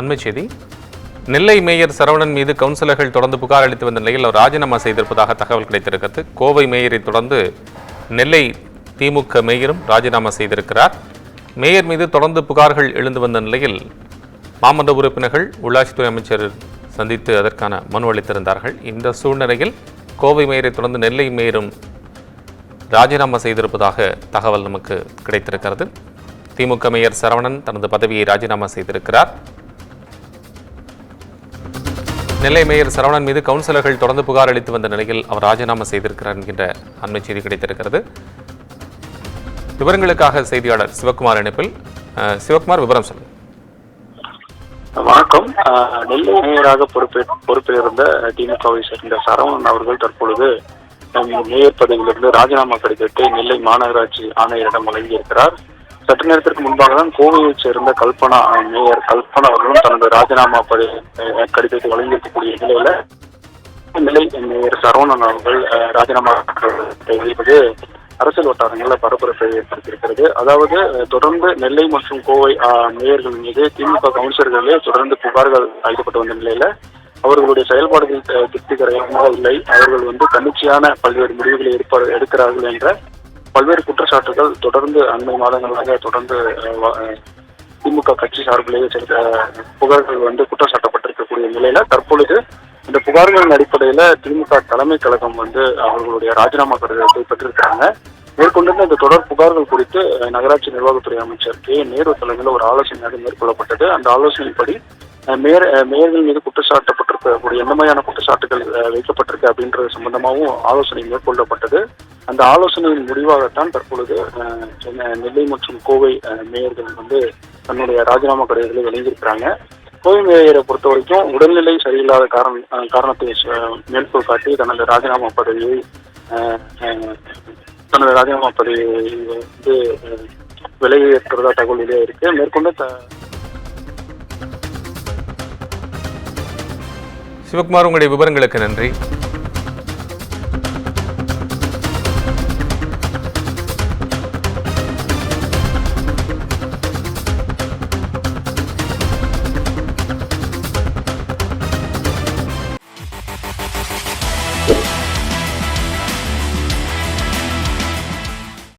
அண்மை செய்தி. நெல்லை மேயர் சரவணன் மீது கவுன்சிலர்கள் தொடர்ந்து புகார் அளித்து வந்த நிலையில் அவர் ராஜினாமா செய்திருப்பதாக தகவல் கிடைத்திருக்கிறது. கோவை மேயரை தொடர்ந்து நெல்லை திமுக மேயரும் ராஜினாமா செய்திருக்கிறார். மேயர் மீது தொடர்ந்து புகார்கள் எழுந்து வந்த நிலையில் மாமன்ற உறுப்பினர்கள் உள்ளாட்சித்துறை அமைச்சர் சந்தித்து அதற்கான மனு அளித்திருந்தார்கள். இந்த சூழ்நிலையில் கோவை மேயரை தொடர்ந்து நெல்லை மேயரும் ராஜினாமா செய்திருப்பதாக தகவல் நமக்கு கிடைத்திருக்கிறது. திமுக மேயர் சரவணன் தனது பதவியை ராஜினாமா செய்திருக்கிறார். நெல்லை மேயர் சரவணன் மீது கவுன்சிலர்கள் தொடர்ந்து புகார் அளித்து வந்த நிலையில் அவர் ராஜினாமா செய்திருக்கிறார் என்கின்ற அண்மை செய்தி கிடைத்திருக்கிறது. விவரங்களுக்காக செய்தியாளர் சிவகுமார் இணைப்பில். சிவகுமார், விவரம் சொல்லுங்க. வணக்கம். நெல்லை மேயராக பொறுப்பில் இருந்த திமுகவை சேர்ந்த சரவணன் அவர்கள் தற்பொழுது மேயர் பதவியிலிருந்து ராஜினாமா கடிதத்தை நெல்லை மாநகராட்சி ஆணையரிடம் வழங்கியிருக்கிறார். சற்று நேரத்திற்கு முன்பாக தான் கோவையைச் சேர்ந்த மேயர் கல்பனா அவர்களும் தனது ராஜினாமா கடிதத்தை வழங்கியிருக்கக்கூடிய நிலையில நெல்லை மேயர் சரவணன் அவர்கள் ராஜினாமா வெளியிடுவது அரசியல் வட்டாரங்களில் பரபரப்பை ஏற்படுத்தியிருக்கிறது. அதாவது தொடர்ந்து நெல்லை மற்றும் கோவை மேயர்கள் மீது திமுக கவுன்சிலர்களே தொடர்ந்து புகார்கள் அளிக்கப்பட்டு வந்த நிலையில அவர்களுடைய செயல்பாடுகள் திருப்திகரமாக இல்லை, அவர்கள் தன்னிச்சையான பல்வேறு முடிவுகளை எடுக்கிறார்கள் என்ற பல்வேறு குற்றச்சாட்டுகள் தொடர்ந்து அண்மை மாதங்களாக தொடர்ந்து திமுக கட்சி சார்பிலேயே புகார்கள் குற்றச்சாட்டப்பட்டிருக்கக்கூடிய நிலையில தற்பொழுது இந்த புகார்களின் அடிப்படையில திமுக தலைமை கழகம் அவர்களுடைய ராஜினாமா கடிதத்தை பெற்றிருக்கிறாங்க. மேற்கொண்டிருந்த இந்த தொடர் புகார்கள் குறித்து நகராட்சி நிர்வாகத்துறை அமைச்சர் கே நேரு தலைமையில் ஒரு ஆலோசனை மேற்கொள்ளப்பட்டது. அந்த ஆலோசனைப்படி மேயர்கள் மீது குற்றச்சாட்டப்பட்டிருக்கக்கூடிய எந்த மாதிரியான குற்றச்சாட்டுகள் வைக்கப்பட்டிருக்கு அப்படின்றது சம்பந்தமாகவும் ஆலோசனை மேற்கொள்ளப்பட்டது. அந்த ஆலோசனையின் முடிவாகத்தான் தற்பொழுது நெல்லை மற்றும் கோவை மேயர்கள் தன்னுடைய ராஜினாமா கடிதங்களை வழங்கியிருக்கிறாங்க. கோவை மேயரை பொறுத்த வரைக்கும் உடல்நிலை சரியில்லாத காரணத்தை மேற்கோள் காட்டி தனது ராஜினாமா பதவியை விலகியிருக்கிறதா தகவல் இருக்கு. மேற்கொண்டு சிவகுமார், உங்களுடைய விவரங்களுக்கு நன்றி.